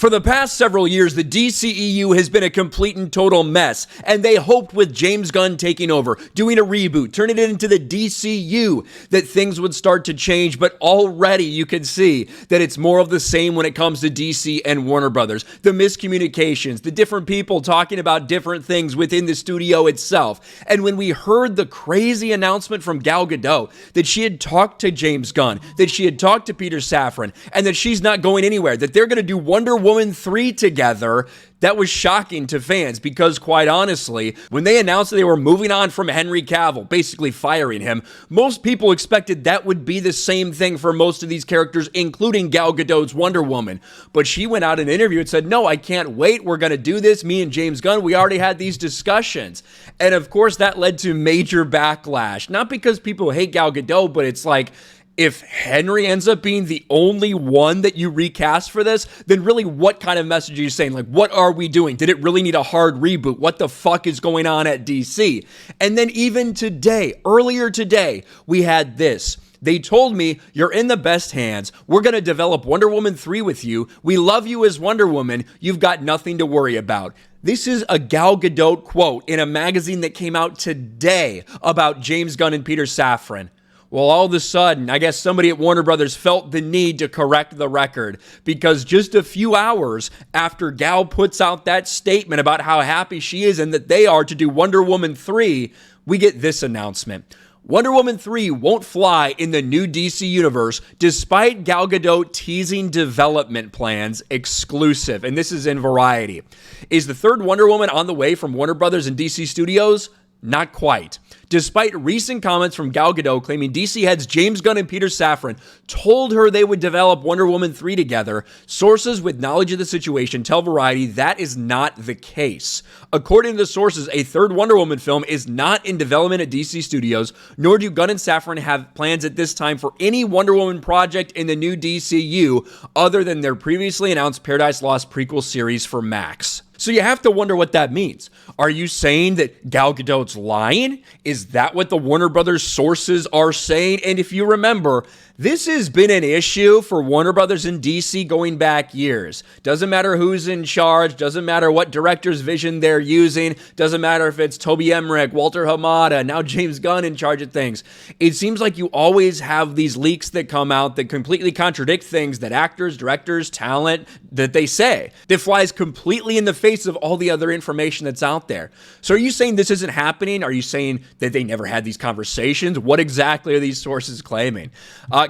For the past several years, the DCEU has been a complete and total mess, and they hoped with James Gunn taking over, doing a reboot, turning it into the DCU, that things would start to change, but already you can see that it's more of the same when it comes to DC and Warner Brothers. The miscommunications, the different people talking about different things within the studio itself. And when we heard the crazy announcement from Gal Gadot that she had talked to James Gunn, that she had talked to Peter Safran, and that she's not going anywhere, that they're going to do Wonder Woman 3 together, that was shocking to fans because, quite honestly, when they announced that they were moving on from Henry Cavill, basically firing him, most people expected that would be the same thing for most of these characters, including Gal Gadot's Wonder Woman. But she went out in an interview and said, no, I can't wait. We're going to do this. Me and James Gunn, we already had these discussions. And of course, that led to major backlash. Not because people hate Gal Gadot, but it's like, if Henry ends up being the only one that you recast for this, then really what kind of message are you saying? Like, what are we doing? Did it really need a hard reboot? What the fuck is going on at DC? And then even today, earlier today, we had this. They told me, you're in the best hands. We're going to develop Wonder Woman 3 with you. We love you as Wonder Woman. You've got nothing to worry about. This is a Gal Gadot quote in a magazine that came out today about James Gunn and Peter Safran. Well, all of a sudden, I guess somebody at Warner Brothers felt the need to correct the record because just a few hours after Gal puts out that statement about how happy she is and that they are to do Wonder Woman 3, we get this announcement. Wonder Woman 3 won't fly in the new DC universe despite Gal Gadot teasing development plans exclusive. And this is in Variety. Is the third Wonder Woman on the way from Warner Brothers and DC Studios? Not quite. Despite recent comments from Gal Gadot claiming DC heads James Gunn and Peter Safran told her they would develop Wonder Woman 3 together, sources with knowledge of the situation tell Variety that is not the case. According to the sources, a third Wonder Woman film is not in development at DC Studios, nor do Gunn and Safran have plans at this time for any Wonder Woman project in the new DCU other than their previously announced Paradise Lost prequel series for Max. So you have to wonder what that means. Are you saying that Gal Gadot's lying? Is that what the Warner Brothers sources are saying? And if you remember, this has been an issue for Warner Brothers and DC going back years. Doesn't matter who's in charge, doesn't matter what director's vision they're using, doesn't matter if it's Toby Emmerich, Walter Hamada, now James Gunn in charge of things. It seems like you always have these leaks that come out that completely contradict things that actors, directors, talent, that they say. That flies completely in the face of all the other information that's out there. So are you saying this isn't happening? Are you saying that they never had these conversations? What exactly are these sources claiming?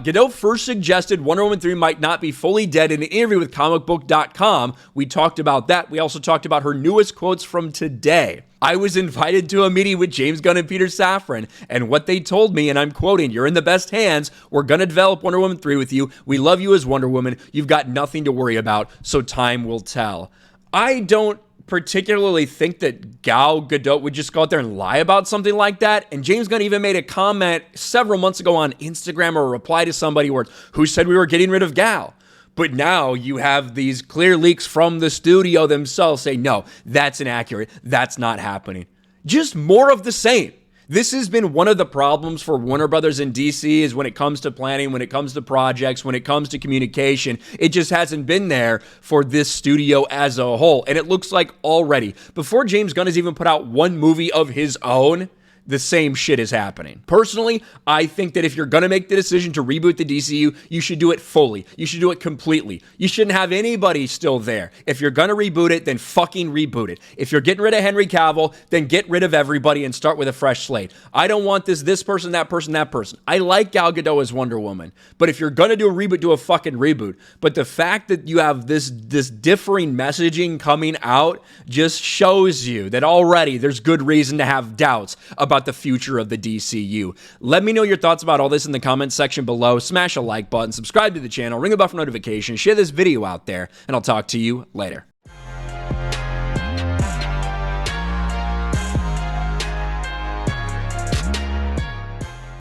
Gadot first suggested Wonder Woman 3 might not be fully dead in an interview with comicbook.com. We talked about that. We also talked about her newest quotes from today. I was invited to a meeting with James Gunn and Peter Safran, and what they told me, and I'm quoting, you're in the best hands. We're going to develop Wonder Woman 3 with you. We love you as Wonder Woman. You've got nothing to worry about, so time will tell. I don't particularly think that Gal Gadot would just go out there and lie about something like that. And James Gunn even made a comment several months ago on Instagram or a reply to somebody who said we were getting rid of Gal. But now you have these clear leaks from the studio themselves saying, no, that's inaccurate. That's not happening. Just more of the same. This has been one of the problems for Warner Brothers and DC is when it comes to planning, when it comes to projects, when it comes to communication. It just hasn't been there for this studio as a whole. And it looks like already, before James Gunn has even put out one movie of his own, the same shit is happening. Personally, I think that if you're going to make the decision to reboot the DCU, you should do it fully. You should do it completely. You shouldn't have anybody still there. If you're going to reboot it, then fucking reboot it. If you're getting rid of Henry Cavill, then get rid of everybody and start with a fresh slate. I don't want this person, that person, that person. I like Gal Gadot as Wonder Woman, but if you're going to do a reboot, do a fucking reboot. But the fact that you have this differing messaging coming out just shows you that already there's good reason to have doubts about the future of the DCU. Let me know your thoughts about all this in the comments section below. Smash a like button, subscribe to the channel, ring the bell for notifications, share this video out there, and I'll talk to you later.